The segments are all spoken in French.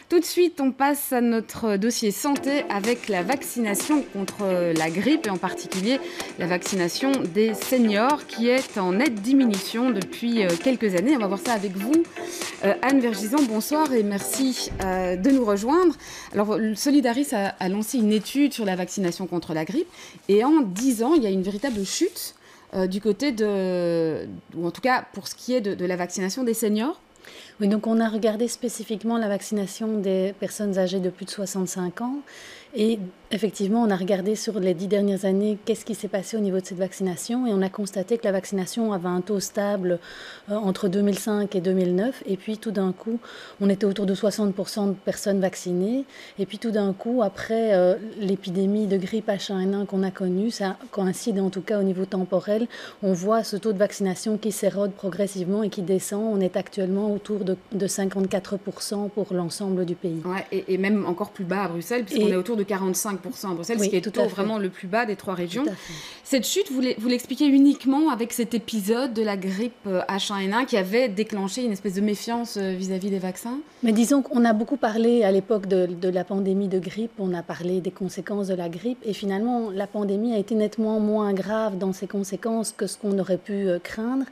Tout de suite, on passe à notre dossier santé avec la vaccination contre la grippe et en particulier la vaccination des seniors qui est en nette diminution depuis quelques années. On va voir ça avec vous. Anne Vergison, bonsoir et merci de nous rejoindre. Alors, Solidaris a lancé une étude sur la vaccination contre la grippe et en 10 ans, il y a une véritable chute du côté ou en tout cas pour ce qui est de la vaccination des seniors. Oui, donc on a regardé spécifiquement la vaccination des personnes âgées de plus de 65 ans. Et effectivement, on a regardé sur les 10 dernières années qu'est-ce qui s'est passé au niveau de cette vaccination et on a constaté que la vaccination avait un taux stable entre 2005 et 2009. Et puis tout d'un coup, on était autour de 60% de personnes vaccinées. Et puis tout d'un coup, après l'épidémie de grippe H1N1 qu'on a connue, ça coïncide en tout cas au niveau temporel, on voit ce taux de vaccination qui s'érode progressivement et qui descend. On est actuellement autour de 54% pour l'ensemble du pays. Ouais, et même encore plus bas à Bruxelles, puisqu'on est autour de 45% à Bruxelles, ce qui est le taux vraiment le plus bas des 3 régions. Cette chute, vous l'expliquez uniquement avec cet épisode de la grippe H1N1 qui avait déclenché une espèce de méfiance vis-à-vis des vaccins? Mais disons qu'on a beaucoup parlé à l'époque de la pandémie de grippe, on a parlé des conséquences de la grippe et finalement la pandémie a été nettement moins grave dans ses conséquences que ce qu'on aurait pu craindre.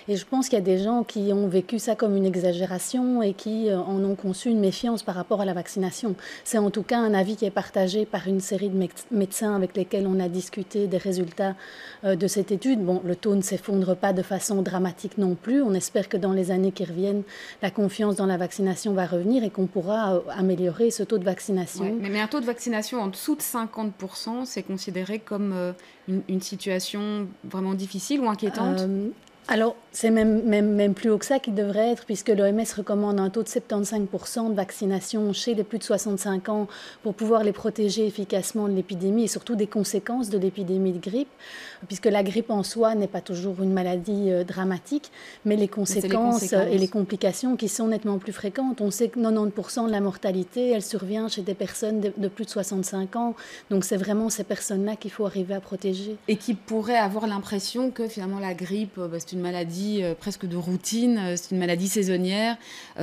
Et je pense qu'il y a des gens qui ont vécu ça comme une exagération et qui en ont conçu une méfiance par rapport à la vaccination. C'est en tout cas un avis qui est partagé par une série de médecins avec lesquels on a discuté des résultats de cette étude. Bon, le taux ne s'effondre pas de façon dramatique non plus. On espère que dans les années qui reviennent, la confiance dans la vaccination va revenir et qu'on pourra améliorer ce taux de vaccination. Ouais, mais un taux de vaccination en dessous de 50%, c'est considéré comme une situation vraiment difficile ou inquiétante? Alors, c'est même plus haut que ça qu'il devrait être, puisque l'OMS recommande un taux de 75% de vaccination chez les plus de 65 ans pour pouvoir les protéger efficacement de l'épidémie et surtout des conséquences de l'épidémie de grippe, puisque la grippe en soi n'est pas toujours une maladie dramatique, mais les conséquences et les complications qui sont nettement plus fréquentes. On sait que 90% de la mortalité, elle survient chez des personnes de plus de 65 ans, donc c'est vraiment ces personnes-là qu'il faut arriver à protéger. Et qui pourraient avoir l'impression que finalement la grippe, c'est une maladie presque de routine, c'est une maladie saisonnière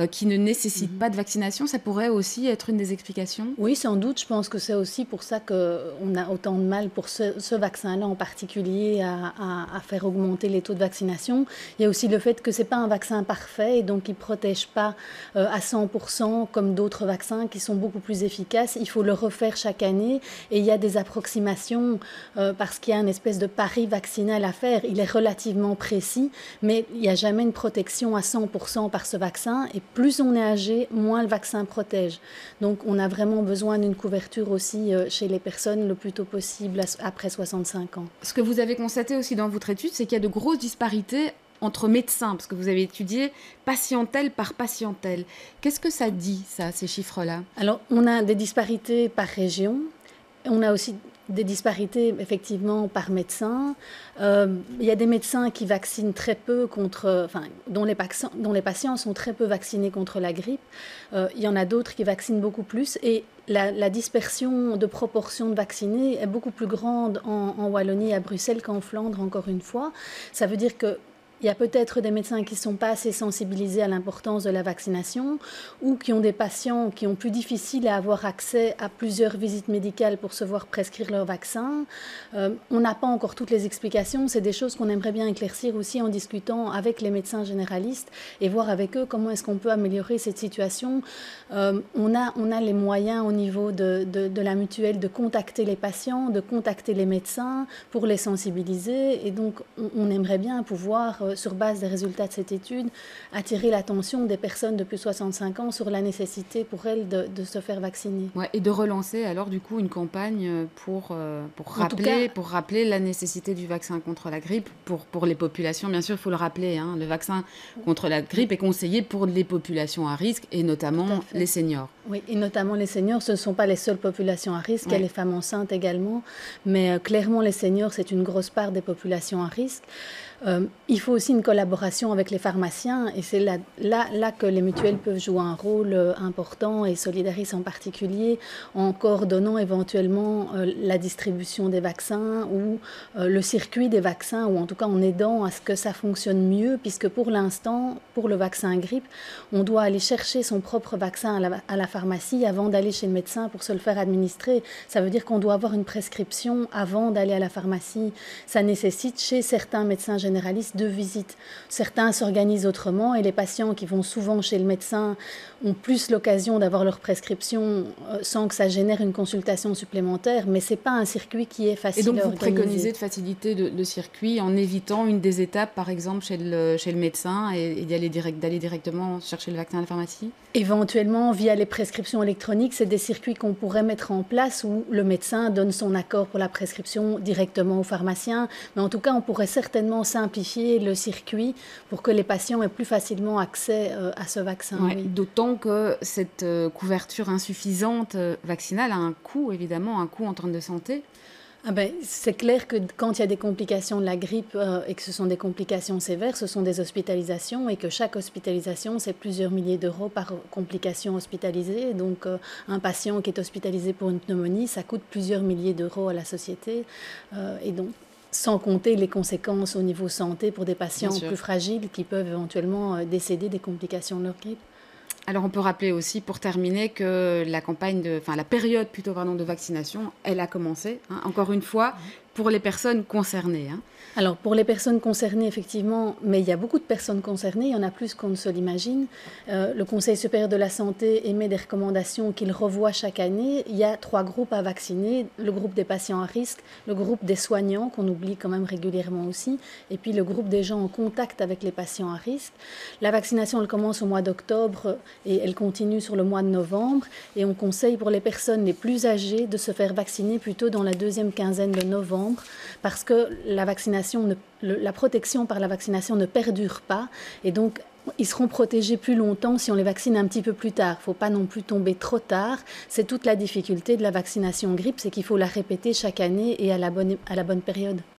qui ne nécessite pas de vaccination. Ça pourrait aussi être une des explications? Oui, sans doute. Je pense que c'est aussi pour ça qu'on a autant de mal pour ce vaccin-là en particulier à faire augmenter les taux de vaccination. Il y a aussi le fait que ce n'est pas un vaccin parfait et donc il ne protège pas à 100% comme d'autres vaccins qui sont beaucoup plus efficaces. Il faut le refaire chaque année et il y a des approximations parce qu'il y a une espèce de pari vaccinal à faire. Il est relativement précis, mais il n'y a jamais une protection à 100% par ce vaccin et plus on est âgé, moins le vaccin protège. Donc on a vraiment besoin d'une couverture aussi chez les personnes le plus tôt possible après 65 ans. Ce que vous avez constaté aussi dans votre étude, c'est qu'il y a de grosses disparités entre médecins, parce que vous avez étudié patientèle par patientèle. Qu'est-ce que ça dit, ça, ces chiffres-là? Alors, on a des disparités par région. On a aussi des disparités, effectivement, par médecin. Il y a des médecins qui vaccinent très peu dont les patients sont très peu vaccinés contre la grippe. Il y en a d'autres qui vaccinent beaucoup plus. Et la dispersion de proportion de vaccinés est beaucoup plus grande en Wallonie et à Bruxelles qu'en Flandre, encore une fois. Ça veut dire que il y a peut-être des médecins qui ne sont pas assez sensibilisés à l'importance de la vaccination ou qui ont des patients qui ont plus difficile à avoir accès à plusieurs visites médicales pour se voir prescrire leur vaccin. On n'a pas encore toutes les explications. C'est des choses qu'on aimerait bien éclaircir aussi en discutant avec les médecins généralistes et voir avec eux comment est-ce qu'on peut améliorer cette situation. On a les moyens au niveau de la mutuelle de contacter les patients, de contacter les médecins pour les sensibiliser. Et donc, on aimerait bien pouvoir sur base des résultats de cette étude, attirer l'attention des personnes de plus de 65 ans sur la nécessité pour elles de se faire vacciner. Ouais, et de relancer alors du coup une campagne pour rappeler la nécessité du vaccin contre la grippe pour les populations. Bien sûr, il faut le rappeler, hein, le vaccin contre la grippe est conseillé pour les populations à risque et notamment les seniors. Oui, et notamment les seniors, ce ne sont pas les seules populations à risque, il y a les femmes enceintes également, mais clairement les seniors, c'est une grosse part des populations à risque. Il faut aussi une collaboration avec les pharmaciens et c'est là que les mutuelles peuvent jouer un rôle important et Solidaris en particulier en coordonnant éventuellement la distribution des vaccins ou le circuit des vaccins ou en tout cas en aidant à ce que ça fonctionne mieux puisque pour l'instant, pour le vaccin grippe, on doit aller chercher son propre vaccin à la pharmacie avant d'aller chez le médecin pour se le faire administrer. Ça veut dire qu'on doit avoir une prescription avant d'aller à la pharmacie. Ça nécessite chez certains médecins généralistes 2 visites. Certains s'organisent autrement et les patients qui vont souvent chez le médecin ont plus l'occasion d'avoir leur prescription sans que ça génère une consultation supplémentaire, mais ce n'est pas un circuit qui est facile à organiser. Et donc vous préconisez de faciliter le circuit en évitant une des étapes, par exemple chez le médecin et d'aller directement chercher le vaccin à la pharmacie? Éventuellement, via les prescriptions électroniques, c'est des circuits qu'on pourrait mettre en place où le médecin donne son accord pour la prescription directement au pharmacien. Mais en tout cas, on pourrait certainement simplifier le circuit pour que les patients aient plus facilement accès à ce vaccin. Ouais, Oui. d'autant que cette couverture insuffisante vaccinale a un coût, évidemment, un coût en termes de santé. Ah ben, c'est clair que quand il y a des complications de la grippe et que ce sont des complications sévères, ce sont des hospitalisations et que chaque hospitalisation, c'est plusieurs milliers d'euros par complication hospitalisée. Donc, un patient qui est hospitalisé pour une pneumonie, ça coûte plusieurs milliers d'euros à la société. Et donc, sans compter les conséquences au niveau santé pour des patients plus fragiles qui peuvent éventuellement décéder des complications de leur grippe. Alors on peut rappeler aussi, pour terminer, que la période de vaccination, elle a commencé, hein, encore une fois, pour les personnes concernées. Hein. Alors, pour les personnes concernées, effectivement, mais il y a beaucoup de personnes concernées, il y en a plus qu'on ne se l'imagine. Le Conseil supérieur de la santé émet des recommandations qu'il revoit chaque année. Il y a 3 groupes à vacciner, le groupe des patients à risque, le groupe des soignants, qu'on oublie quand même régulièrement aussi, et puis le groupe des gens en contact avec les patients à risque. La vaccination, elle commence au mois d'octobre et elle continue sur le mois de novembre. Et on conseille pour les personnes les plus âgées de se faire vacciner plutôt dans la 2e quinzaine de novembre, parce que la protection par la vaccination ne perdure pas et donc ils seront protégés plus longtemps si on les vaccine un petit peu plus tard. Il ne faut pas non plus tomber trop tard. C'est toute la difficulté de la vaccination grippe, c'est qu'il faut la répéter chaque année et à la bonne période.